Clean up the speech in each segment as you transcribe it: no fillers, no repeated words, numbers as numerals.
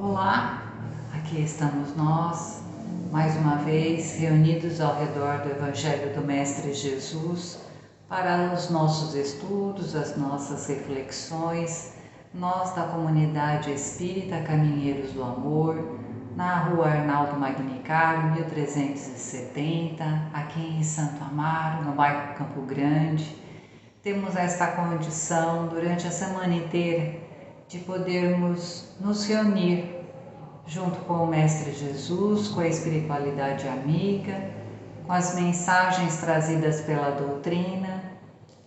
Olá, aqui estamos nós, mais uma vez reunidos ao redor do Evangelho do Mestre Jesus para os nossos estudos, as nossas reflexões, nós da comunidade espírita Caminheiros do Amor, na rua Arnaldo Magnicaro, 1370, aqui em Santo Amaro, no bairro Campo Grande. Temos esta condição durante a semana inteira de podermos nos reunir junto com o Mestre Jesus, com a espiritualidade amiga, com as mensagens trazidas pela doutrina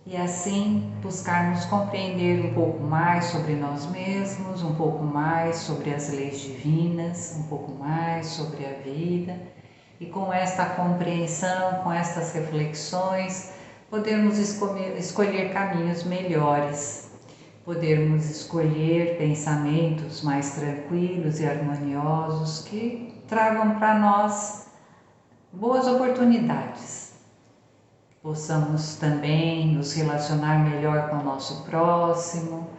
e assim buscarmos compreender um pouco mais sobre nós mesmos, um pouco mais sobre as leis divinas, um pouco mais sobre a vida e com esta compreensão, com estas reflexões, podermos escolher caminhos melhores, podermos escolher pensamentos mais tranquilos e harmoniosos que tragam para nós boas oportunidades. Possamos também nos relacionar melhor com o nosso próximo.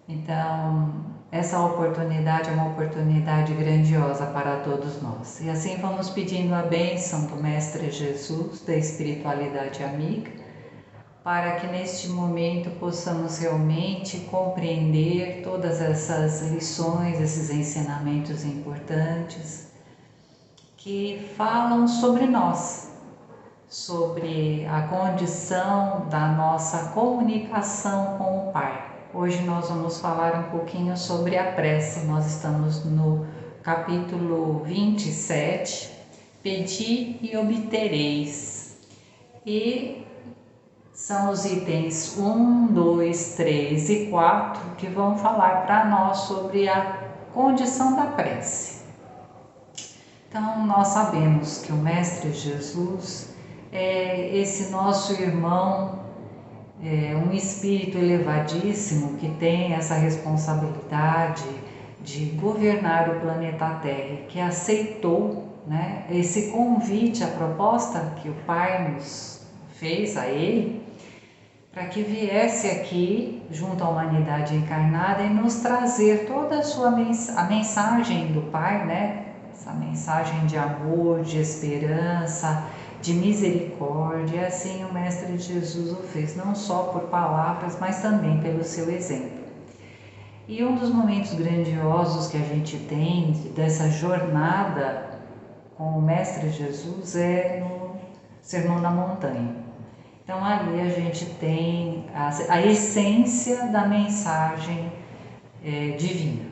Então, essa oportunidade é uma oportunidade grandiosa para todos nós. E assim vamos pedindo a bênção do Mestre Jesus, da espiritualidade amiga, para que neste momento possamos realmente compreender todas essas lições, esses ensinamentos importantes que falam sobre nós, sobre a condição da nossa comunicação com o Pai. Hoje nós vamos falar um pouquinho sobre a prece. Nós estamos no capítulo 27, Pedi e obtereis. E são os itens 1, 2, 3 e 4 que vão falar para nós sobre a condição da prece. Então, nós sabemos que o Mestre Jesus é esse nosso irmão, um espírito elevadíssimo que tem essa responsabilidade de governar o planeta Terra, que aceitou, esse convite, a proposta que o Pai nos fez a ele, para que viesse aqui, junto à humanidade encarnada, e nos trazer toda a mensagem do Pai, essa mensagem de amor, de esperança, de misericórdia. Assim o Mestre Jesus o fez, não só por palavras, mas também pelo seu exemplo. E um dos momentos grandiosos que a gente tem dessa jornada com o Mestre Jesus é no Sermão da Montanha. Então ali a gente tem a essência da mensagem divina.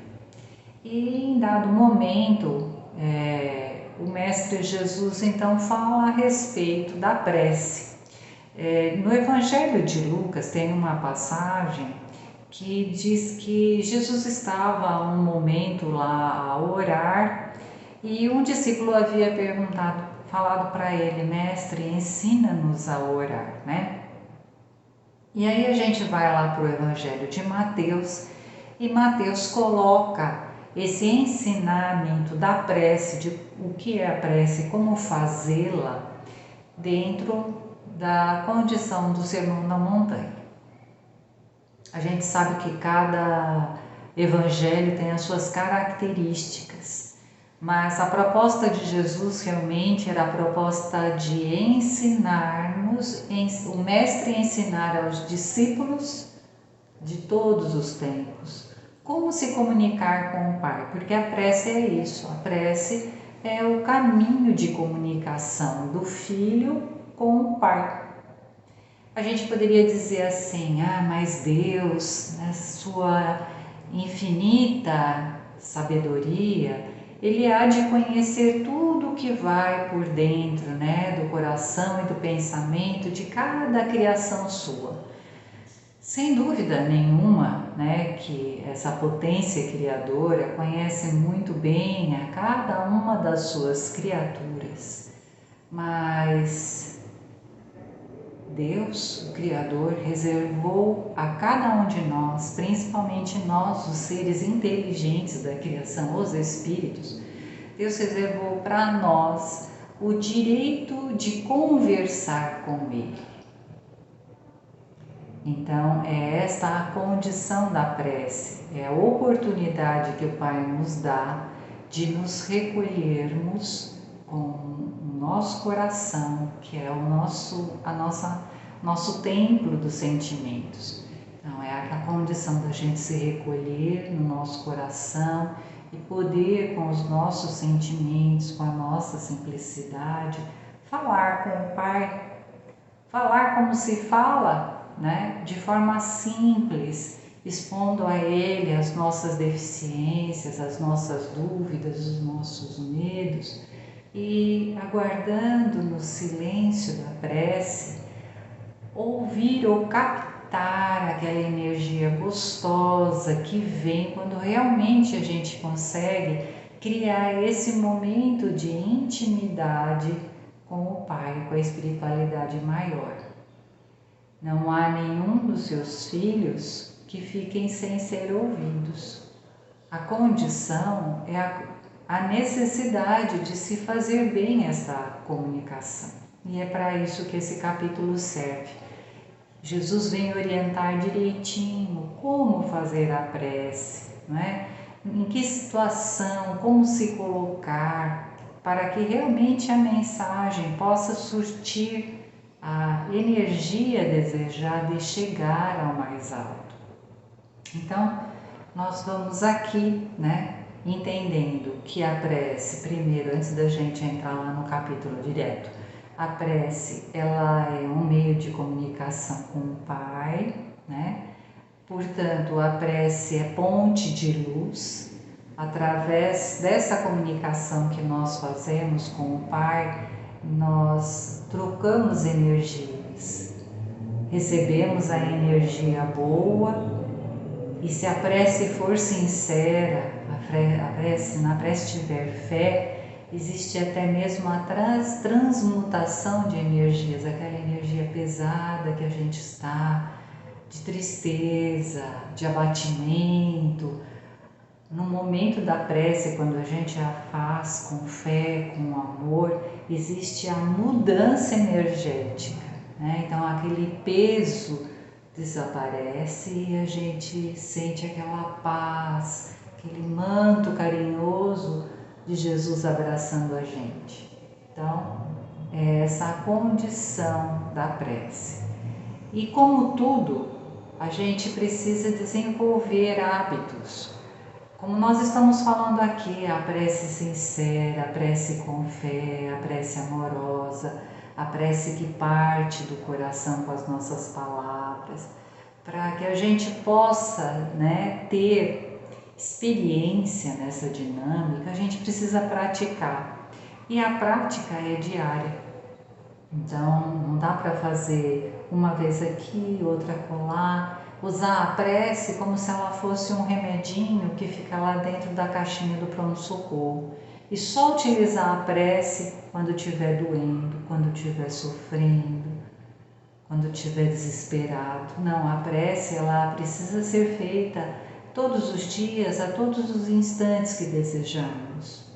E em dado momento, o Mestre Jesus então fala a respeito da prece. No Evangelho de Lucas tem uma passagem que diz que Jesus estava um momento lá a orar e um discípulo havia falado para ele: Mestre, ensina-nos a orar, E aí a gente vai lá para o Evangelho de Mateus e Mateus coloca esse ensinamento da prece, de o que é a prece, como fazê-la, dentro da condição do Sermão da Montanha. A gente sabe que cada evangelho tem as suas características, mas a proposta de Jesus realmente era a proposta de ensinarmos, o Mestre ensinar aos discípulos de todos os tempos como se comunicar com o Pai, porque a prece é isso, a prece é o caminho de comunicação do Filho com o Pai. A gente poderia dizer assim: mas Deus, na sua infinita sabedoria, Ele há de conhecer tudo o que vai por dentro, do coração e do pensamento de cada criação sua. Sem dúvida nenhuma, que essa potência criadora conhece muito bem a cada uma das suas criaturas, mas Deus, o Criador, reservou a cada um de nós, principalmente nós, os seres inteligentes da criação, os espíritos, Deus reservou para nós o direito de conversar com Ele. Então, é esta a condição da prece, é a oportunidade que o Pai nos dá de nos recolhermos com o nosso coração, que é nosso templo dos sentimentos. Então é a condição da gente se recolher no nosso coração e poder, com os nossos sentimentos, com a nossa simplicidade, falar com o Pai, falar como se fala, né? De forma simples, expondo a Ele as nossas deficiências, as nossas dúvidas, os nossos medos, e aguardando no silêncio da prece, ouvir ou captar aquela energia gostosa que vem quando realmente a gente consegue criar esse momento de intimidade com o Pai, com a espiritualidade maior. Não há nenhum dos seus filhos que fiquem sem ser ouvidos. A condição é a necessidade de se fazer bem essa comunicação. E é para isso que esse capítulo serve. Jesus vem orientar direitinho como fazer a prece, não é? Em que situação, como se colocar, para que realmente a mensagem possa surtir a energia desejada e chegar ao mais alto. Então, nós vamos aqui, né, entendendo que a prece, primeiro, antes da gente entrar lá no capítulo direto, a prece, ela é um meio de comunicação com o Pai, né? Portanto, a prece é ponte de luz. Através dessa comunicação que nós fazemos com o Pai, nós trocamos energias, recebemos a energia boa, e se a prece for sincera, na prece tiver fé, existe até mesmo a transmutação de energias, aquela energia pesada que a gente está, de tristeza, de abatimento. No momento da prece, quando a gente a faz com fé, com amor, existe a mudança energética, né? Então aquele peso desaparece e a gente sente aquela paz, aquele manto carinhoso de Jesus abraçando a gente. Então, é essa a condição da prece. E como tudo, a gente precisa desenvolver hábitos. Como nós estamos falando aqui, a prece sincera, a prece com fé, a prece amorosa, a prece que parte do coração com as nossas palavras, para que a gente possa, né, ter experiência nessa dinâmica, a gente precisa praticar. E a prática é diária. Então, não dá para fazer uma vez aqui, outra colar, usar a prece como se ela fosse um remedinho que fica lá dentro da caixinha do pronto-socorro. E só utilizar a prece quando estiver doendo, quando estiver sofrendo, quando estiver desesperado. Não, a prece ela precisa ser feita todos os dias, a todos os instantes que desejamos.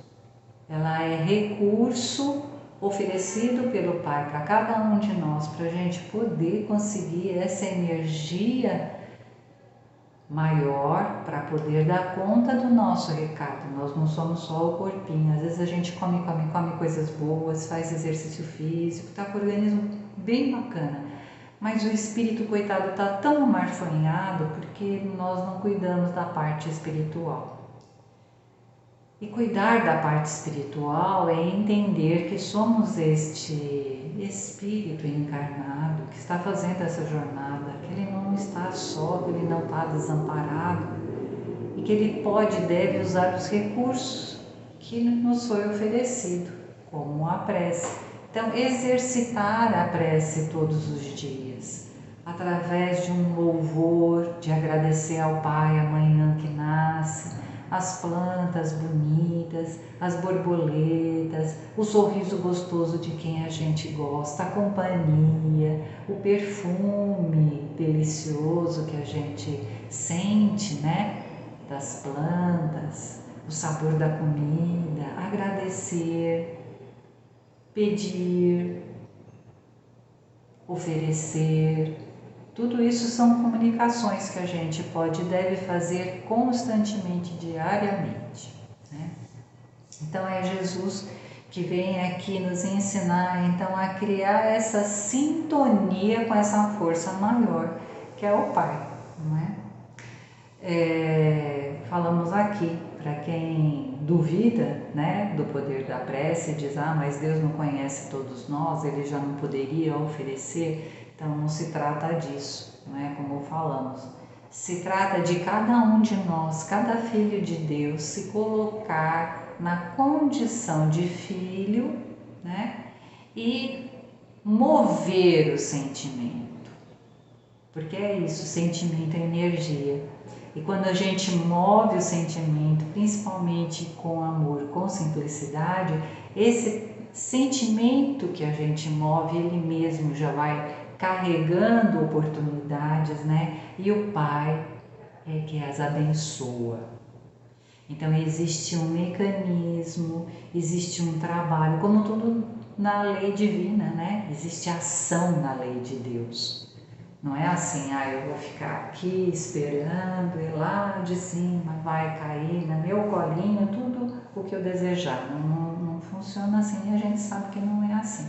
Ela é recurso oferecido pelo Pai para cada um de nós, para a gente poder conseguir essa energia maior para poder dar conta do nosso recado. Nós não somos só o corpinho, às vezes a gente come coisas boas, faz exercício físico, está com o organismo bem bacana, mas o espírito, coitado, está tão amarfanhado porque nós não cuidamos da parte espiritual. E cuidar da parte espiritual é entender que somos este espírito encarnado que está fazendo essa jornada, que ele não está só, que ele não está desamparado e que ele pode e deve usar os recursos que nos foi oferecido, como a prece. Então, exercitar a prece todos os dias, através de um louvor, de agradecer ao Pai amanhã que nasce, as plantas bonitas, as borboletas, o sorriso gostoso de quem a gente gosta, a companhia, o perfume delicioso que a gente sente, né, das plantas, o sabor da comida, agradecer, pedir, oferecer. Tudo isso são comunicações que a gente pode e deve fazer constantemente, diariamente, né? Então é Jesus que vem aqui nos ensinar então a criar essa sintonia com essa força maior que é o Pai, não é? Falamos aqui, para quem duvida, né, do poder da prece, diz, mas Deus não conhece todos nós, Ele já não poderia oferecer, então não se trata disso, não é como falamos. Se trata de cada um de nós, cada filho de Deus, se colocar na condição de filho, né, e mover o sentimento. Porque é isso, sentimento é energia. E quando a gente move o sentimento, principalmente com amor, com simplicidade, esse sentimento que a gente move, ele mesmo já vai carregando oportunidades, né? E o Pai é que as abençoa. Então existe um mecanismo, existe um trabalho, como tudo na lei divina, né? Existe ação na lei de Deus. Não é assim, eu vou ficar aqui esperando e lá de cima vai cair no meu colinho tudo o que eu desejar. Não funciona assim, a gente sabe que não é assim.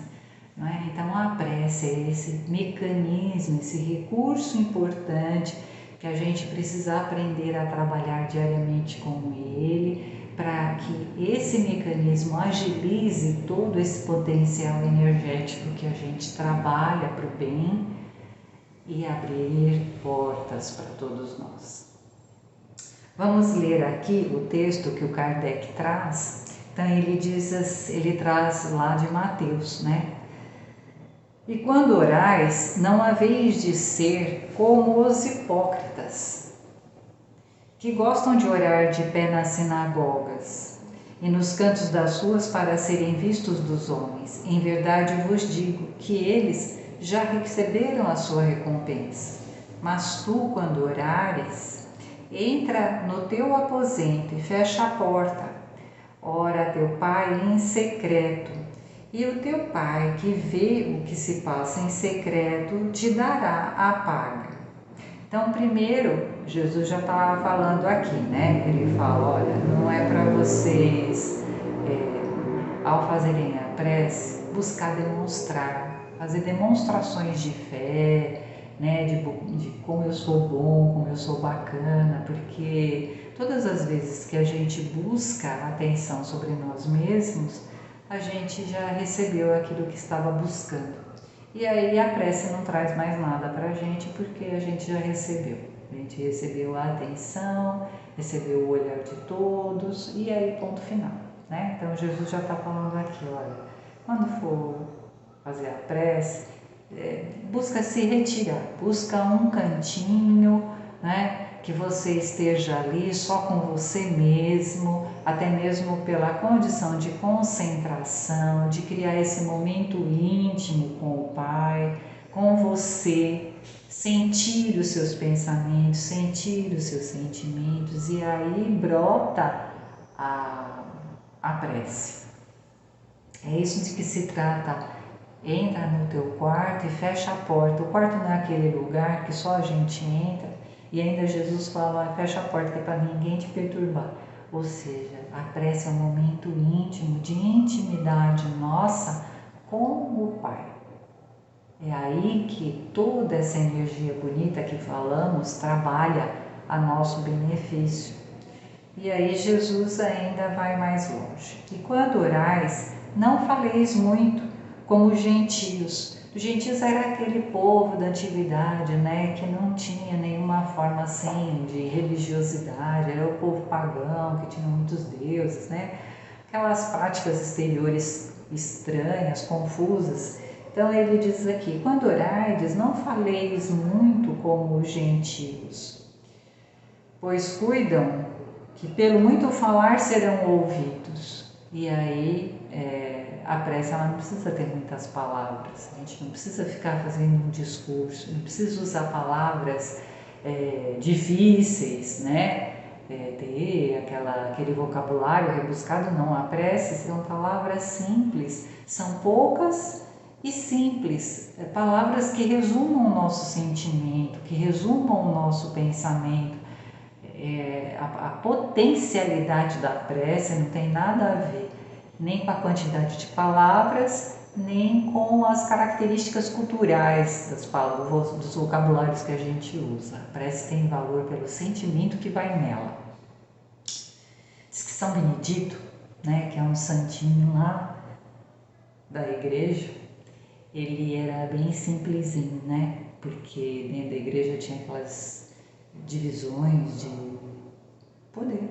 Não é? Então a prece é esse mecanismo, esse recurso importante que a gente precisa aprender a trabalhar diariamente com ele, para que esse mecanismo agilize todo esse potencial energético que a gente trabalha para o bem e abrir portas para todos nós. Vamos ler aqui o texto que o Kardec traz. Então ele traz lá de Mateus, né? E quando orais, não haveis de ser como os hipócritas, que gostam de orar de pé nas sinagogas e nos cantos das ruas para serem vistos dos homens. Em verdade vos digo que eles já receberam a sua recompensa. Mas tu, quando orares, entra no teu aposento e fecha a porta. Ora a teu Pai em secreto, e o teu Pai, que vê o que se passa em secreto, te dará a paga. Então, primeiro, Jesus já está falando aqui, né? Ele fala, olha, não é para vocês, ao fazerem a prece, buscar demonstrar, fazer demonstrações de fé, né? De como eu sou bom, como eu sou bacana, porque todas as vezes que a gente busca atenção sobre nós mesmos, a gente já recebeu aquilo que estava buscando. E aí a prece não traz mais nada para a gente, porque a gente já recebeu. A gente recebeu a atenção, recebeu o olhar de todos, e aí ponto final, né? Então Jesus já está falando aqui, olha, quando for fazer a prece, busca se retirar, busca um cantinho, né? Que você esteja ali só com você mesmo, até mesmo pela condição de concentração, de criar esse momento íntimo com o Pai, com você, sentir os seus pensamentos, sentir os seus sentimentos, e aí brota a prece. É isso de que se trata. Entra no teu quarto e fecha a porta. O quarto não é aquele lugar que só a gente entra, e ainda Jesus fala, fecha a porta, que é para ninguém te perturbar. Ou seja, a prece é um momento íntimo, de intimidade nossa com o Pai. É aí que toda essa energia bonita que falamos trabalha a nosso benefício. E aí Jesus ainda vai mais longe. E quando orais, não faleis muito, como os gentios. Os gentios era aquele povo da antiguidade, né, que não tinha nenhuma forma assim de religiosidade, era o povo pagão, que tinha muitos deuses, né, aquelas práticas exteriores estranhas, confusas. Então ele diz aqui, quando orardes, não faleis muito como os gentios, pois cuidam que pelo muito falar serão ouvidos. E aí a prece ela não precisa ter muitas palavras, a gente não precisa ficar fazendo um discurso, não precisa usar palavras difíceis, né? Ter aquele vocabulário rebuscado, não. A prece são palavras simples, são poucas e simples, palavras que resumam o nosso sentimento, que resumam o nosso pensamento. a potencialidade da prece não tem nada a ver nem com a quantidade de palavras, nem com as características culturais dos vocabulários que a gente usa. A prece tem valor pelo sentimento que vai nela. Diz que São Benedito, né, que é um santinho lá da igreja, ele era bem simplesinho, né? Porque dentro da igreja tinha aquelas divisões de poder.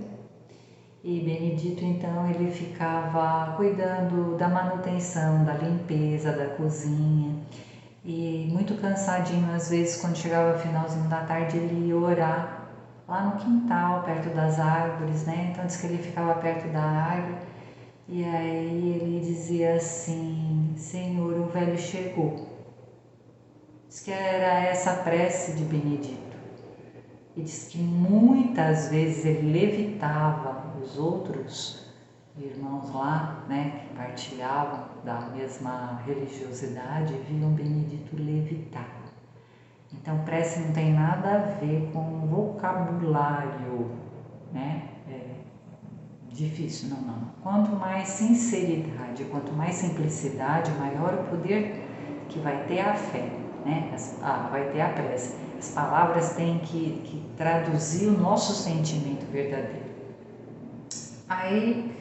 E Benedito, então, ele ficava cuidando da manutenção, da limpeza, da cozinha. E muito cansadinho, às vezes, quando chegava o finalzinho da tarde, ele ia orar lá no quintal, perto das árvores, né? Então, diz que ele ficava perto da árvore. E aí ele dizia assim: Senhor, o velho chegou. Diz que era essa prece de Benedito. E diz que muitas vezes ele levitava os outros irmãos lá, né, que partilhavam da mesma religiosidade, viam Benedito levitar. Então, prece não tem nada a ver com vocabulário, né? Difícil, não. Quanto mais sinceridade, quanto mais simplicidade, maior o poder que vai ter a fé, né? Vai ter a prece. As palavras têm que traduzir o nosso sentimento verdadeiro. Aí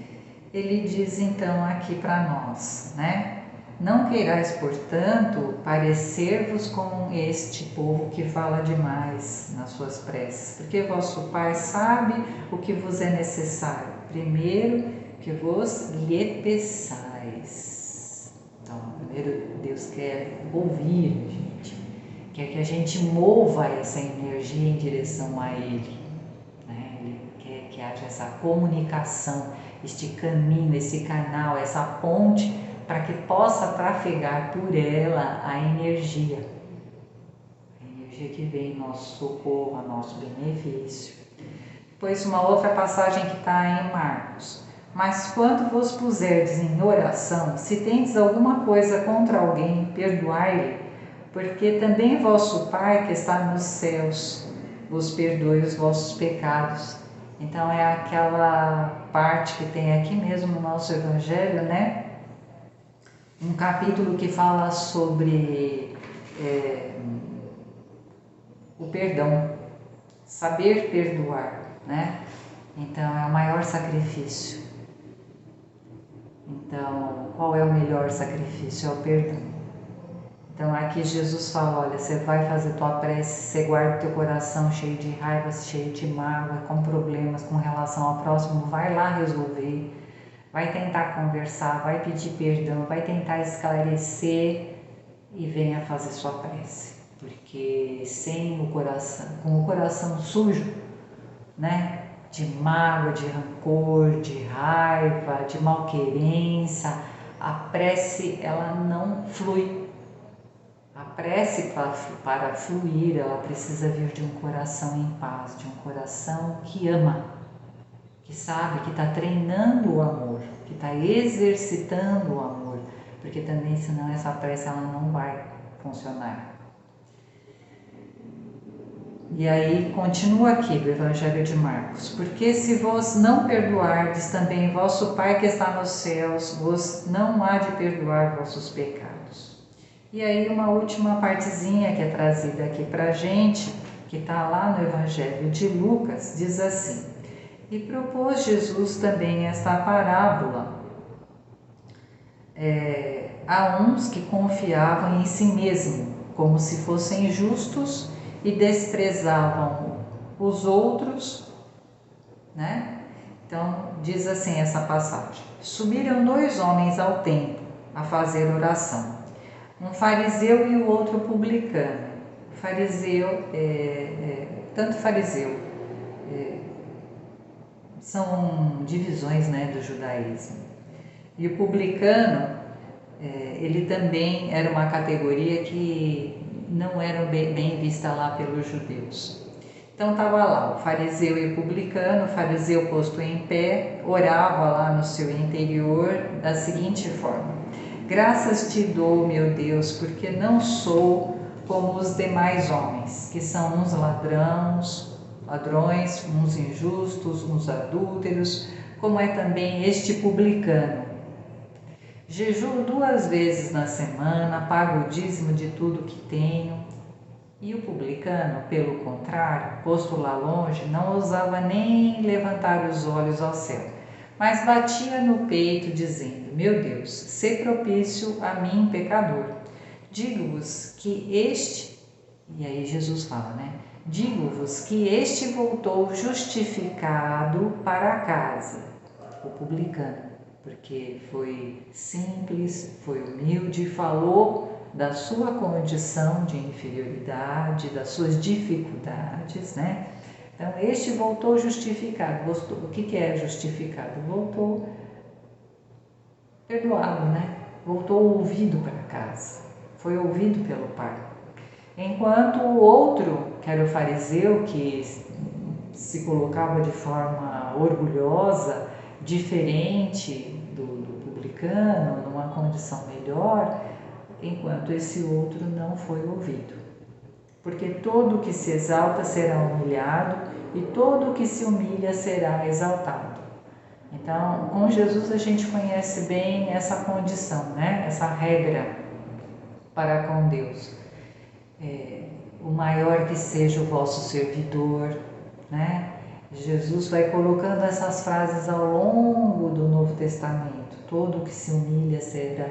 ele diz então aqui para nós, né? Não queirais, portanto, parecer-vos com este povo que fala demais nas suas preces, porque vosso Pai sabe o que vos é necessário. Primeiro, que vos lhe peçais. Então, primeiro Deus quer ouvir a gente, quer que a gente mova essa energia em direção a Ele, né? Ele quer que haja essa comunicação, este caminho, esse canal, essa ponte, para que possa trafegar por ela a energia que vem em nosso socorro, a nosso benefício. Pois uma outra passagem que está em Marcos: mas quando vos puserdes em oração, se tendes alguma coisa contra alguém, perdoai-lhe, porque também vosso Pai que está nos céus vos perdoe os vossos pecados. Então é aquela parte que tem aqui mesmo no nosso Evangelho, né? Um capítulo que fala sobre o perdão, saber perdoar, né? Então é o maior sacrifício. Então, qual é o melhor sacrifício? É o perdão. Então aqui Jesus fala: olha, você vai fazer tua prece, você guarda teu coração cheio de raiva, cheio de mágoa, com problemas com relação ao próximo, vai lá resolver, vai tentar conversar, vai pedir perdão, vai tentar esclarecer e venha fazer sua prece. Porque sem o coração, com o coração sujo, né, de mágoa, de rancor, de raiva, de malquerença, a prece ela não flui. A prece para fluir, ela precisa vir de um coração em paz, de um coração que ama, que sabe, que está treinando o amor, que está exercitando o amor, porque também senão essa prece ela não vai funcionar. E aí continua aqui do Evangelho de Marcos: porque se vos não perdoardes, também vosso Pai que está nos céus vos não há de perdoar vossos pecados. E aí uma última partezinha que é trazida aqui para a gente, que está lá no Evangelho de Lucas, diz assim: e propôs Jesus também esta parábola a uns que confiavam em si mesmo, como se fossem justos, e desprezavam os outros, né? Então diz assim essa passagem: subiram 2 homens ao templo a fazer oração, um fariseu e o outro publicano. O fariseu, tanto fariseu, são divisões, né, do judaísmo, e o publicano, ele também era uma categoria que não era bem vista lá pelos judeus. Então estava lá o fariseu e o publicano, o fariseu posto em pé, orava lá no seu interior da seguinte forma: graças te dou, meu Deus, porque não sou como os demais homens, que são uns ladrões, ladrões, uns injustos, uns adúlteros, como é também este publicano. Jejuo 2 vezes na semana, pago o dízimo de tudo que tenho. E o publicano, pelo contrário, posto lá longe, não ousava nem levantar os olhos ao céu, mas batia no peito, dizendo: Meu Deus, sê propício a mim, pecador. Digo-vos que este, e aí Jesus fala, né? Digo-vos que este voltou justificado para casa, o publicano, porque foi simples, foi humilde, falou da sua condição de inferioridade, das suas dificuldades, né? Então, este voltou justificado. O que é justificado? Voltou perdoado, né? Voltou ouvido para casa, foi ouvido pelo Pai. Enquanto o outro, que era o fariseu, que se colocava de forma orgulhosa, diferente do publicano, numa condição melhor, enquanto esse outro não foi ouvido. Porque todo que se exalta será humilhado e todo que se humilha será exaltado. Então, com Jesus a gente conhece bem essa condição, né? Essa regra para com Deus. O maior que seja o vosso servidor, né? Jesus vai colocando essas frases ao longo do Novo Testamento. Todo que se humilha será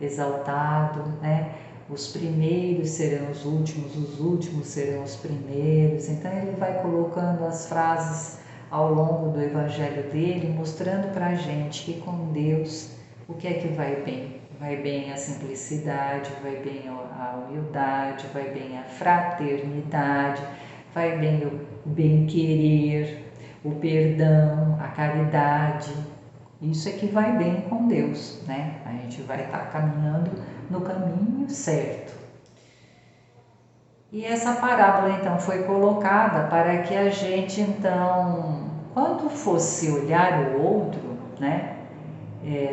exaltado, né? Os primeiros serão os últimos serão os primeiros. Então ele vai colocando as frases ao longo do evangelho dele, mostrando para a gente que com Deus o que é que vai bem? Vai bem a simplicidade, vai bem a humildade, vai bem a fraternidade, vai bem o bem-querer, o perdão, a caridade. Isso é que vai bem com Deus, né? A gente vai estar caminhando no caminho certo. E essa parábola, então, foi colocada para que a gente, então, quando fosse olhar o outro, né?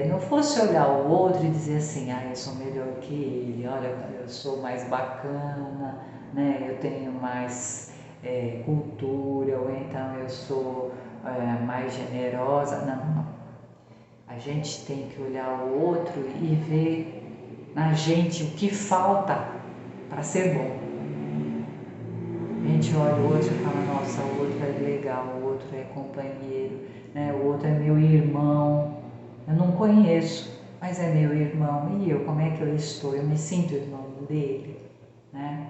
Não fosse olhar o outro e dizer assim, eu sou melhor que ele, olha, eu sou mais bacana, né? Eu tenho mais cultura, ou então eu sou mais generosa. Não. A gente tem que olhar o outro e ver na gente o que falta para ser bom. A gente olha o outro e fala, nossa, o outro é legal, o outro é companheiro, né? O outro é meu irmão. Eu não conheço, mas é meu irmão. E eu, como é que eu estou? Eu me sinto irmão dele, né?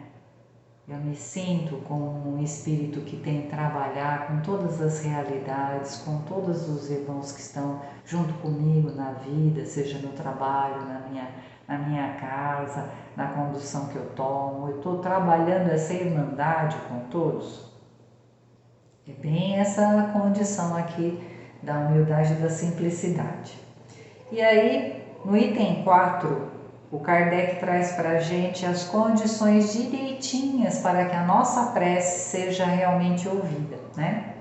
Eu me sinto como um espírito que tem que trabalhar com todas as realidades, com todos os irmãos que estão junto comigo na vida, seja no trabalho, na minha casa, na condução que eu tomo. Eu estou trabalhando essa irmandade com todos. É bem essa condição aqui da humildade e da simplicidade. E aí, no item 4, o Kardec traz para a gente as condições direitinhas para que a nossa prece seja realmente ouvida, né?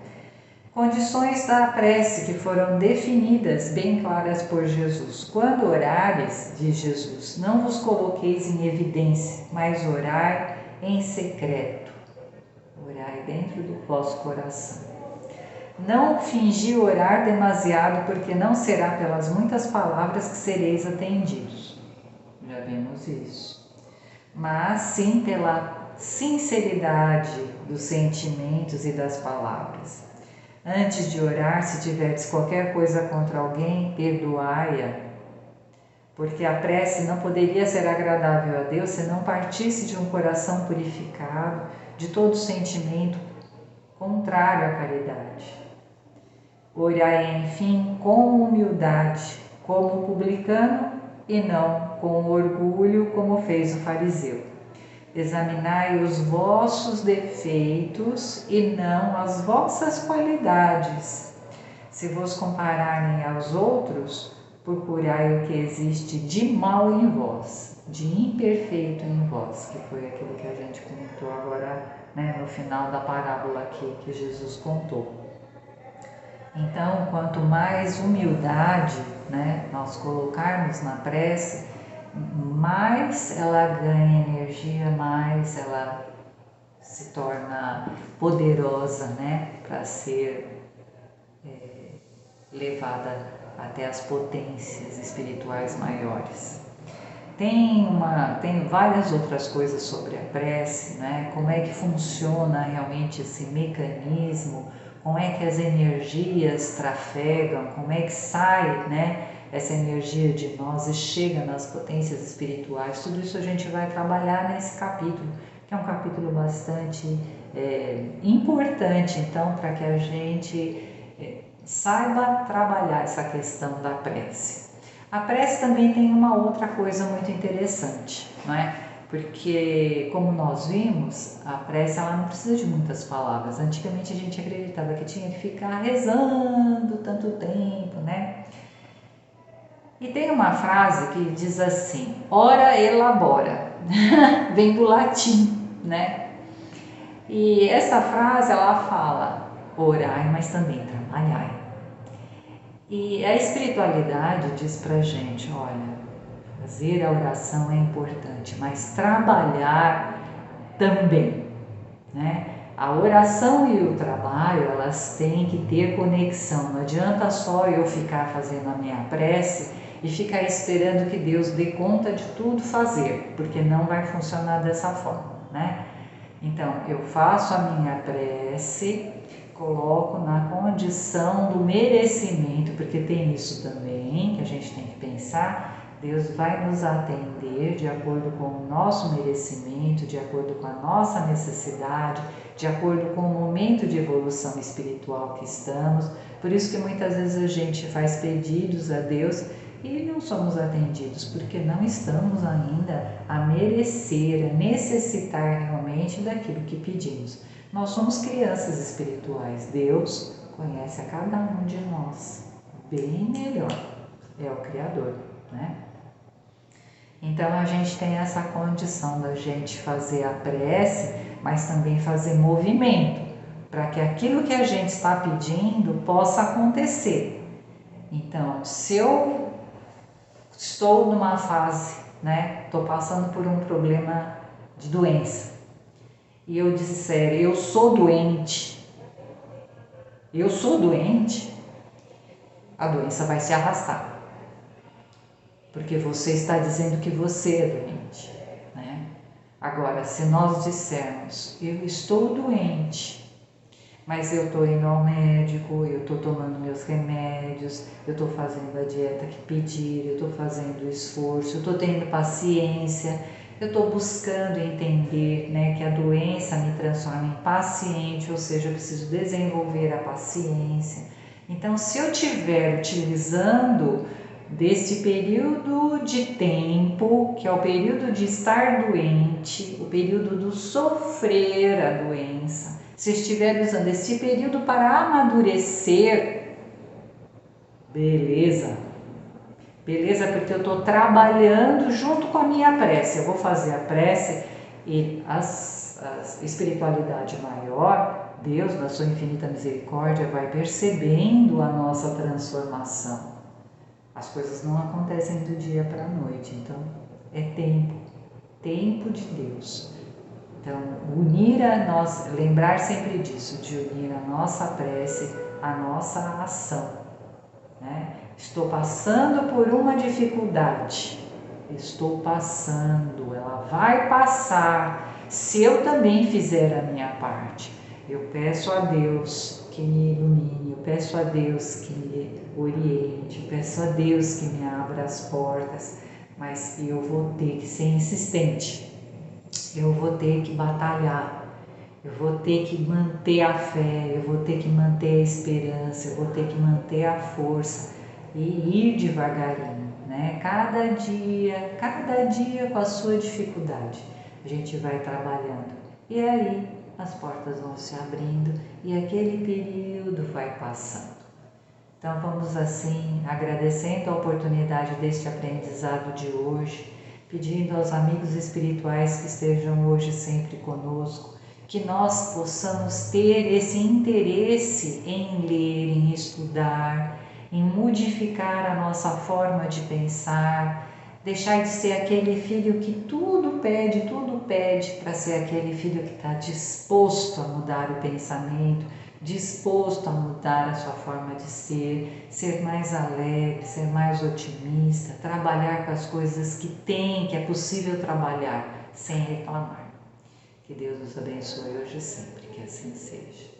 Condições da prece que foram definidas bem claras por Jesus. Quando orares, diz Jesus, não vos coloqueis em evidência, mas orai em secreto. Orai dentro do vosso coração. Não fingi orar demasiado, porque não será pelas muitas palavras que sereis atendidos. Já vimos isso. Mas sim pela sinceridade dos sentimentos e das palavras. Antes de orar, se tiverdes qualquer coisa contra alguém, perdoai-a, porque a prece não poderia ser agradável a Deus se não partisse de um coração purificado, de todo sentimento contrário à caridade. Orai, enfim, com humildade, como o publicano, e não com orgulho, como fez o fariseu. Examinai os vossos defeitos e não as vossas qualidades. Se vos compararem aos outros, procurai o que existe de mal em vós, de imperfeito em vós, que foi aquilo que a gente comentou agora, né, no final da parábola aqui que Jesus contou. Então, quanto mais humildade, né, nós colocarmos na prece, mais ela ganha energia, mais ela se torna poderosa, né, para ser levada até as potências espirituais maiores. Tem várias outras coisas sobre a prece, né? Como é que funciona realmente esse mecanismo, como é que as energias trafegam, como é que sai, né, essa energia de nós e chega nas potências espirituais. Tudo isso a gente vai trabalhar nesse capítulo, que é um capítulo bastante importante, então, para que a gente saiba trabalhar essa questão da prece. A prece também tem uma outra coisa muito interessante, não é? Porque, como nós vimos, a prece ela não precisa de muitas palavras. Antigamente a gente acreditava que tinha que ficar rezando tanto tempo, né? E tem uma frase que diz assim, ora elabora, vem do latim, né? E essa frase ela fala, orai, mas também trabalhai. E a espiritualidade diz pra gente, olha, fazer a oração é importante, mas trabalhar também, né? A oração e o trabalho, elas têm que ter conexão. Não adianta só eu ficar fazendo a minha prece e ficar esperando que Deus dê conta de tudo fazer, porque não vai funcionar dessa forma, né? Então, eu faço a minha prece, coloco na condição do merecimento, porque tem isso também que a gente tem que pensar. Deus vai nos atender de acordo com o nosso merecimento, de acordo com a nossa necessidade, de acordo com o momento de evolução espiritual que estamos. Por isso que muitas vezes a gente faz pedidos a Deus e não somos atendidos, porque não estamos ainda a merecer, a necessitar realmente daquilo que pedimos. Nós somos crianças espirituais, Deus conhece a cada um de nós bem melhor, é o Criador, né? Então a gente tem essa condição da gente fazer a prece, mas também fazer movimento, para que aquilo que a gente está pedindo possa acontecer. Então, se eu estou numa fase, né, estou passando por um problema de doença, e eu disser, eu sou doente, a doença vai se arrastar. Porque você está dizendo que você é doente, né? Agora, se nós dissermos, eu estou doente, mas eu estou indo ao médico, eu estou tomando meus remédios, eu estou fazendo a dieta que pedir, eu estou fazendo o esforço, eu estou tendo paciência, eu estou buscando entender, né, que a doença me transforma em paciente, ou seja, eu preciso desenvolver a paciência. Então, se eu estiver utilizando desse período de tempo, que é o período de estar doente, o período do sofrer a doença, se estiver usando esse período para amadurecer, beleza, porque eu estou trabalhando junto com a minha prece. Eu vou fazer a prece e a espiritualidade maior, Deus, na sua infinita misericórdia, vai percebendo a nossa transformação. As coisas não acontecem do dia para a noite, então é tempo de Deus. Então, lembrar sempre disso, de unir a nossa prece à nossa ação, né? Estou passando por uma dificuldade, ela vai passar, se eu também fizer a minha parte. Eu peço a Deus que me ilumine, eu peço a Deus que me oriente, eu peço a Deus que me abra as portas, mas eu vou ter que ser insistente, eu vou ter que batalhar, eu vou ter que manter a fé, eu vou ter que manter a esperança, eu vou ter que manter a força e ir devagarinho, né? Cada dia com a sua dificuldade, a gente vai trabalhando e aí as portas vão se abrindo e aquele período vai passando. Então vamos assim, agradecendo a oportunidade deste aprendizado de hoje, pedindo aos amigos espirituais que estejam hoje sempre conosco, que nós possamos ter esse interesse em ler, em estudar, em modificar a nossa forma de pensar, deixar de ser aquele filho que tudo pede, para ser aquele filho que está disposto a mudar o pensamento, disposto a mudar a sua forma de ser mais alegre, ser mais otimista, trabalhar com as coisas que é possível trabalhar, sem reclamar. Que Deus nos abençoe hoje e sempre, que assim seja.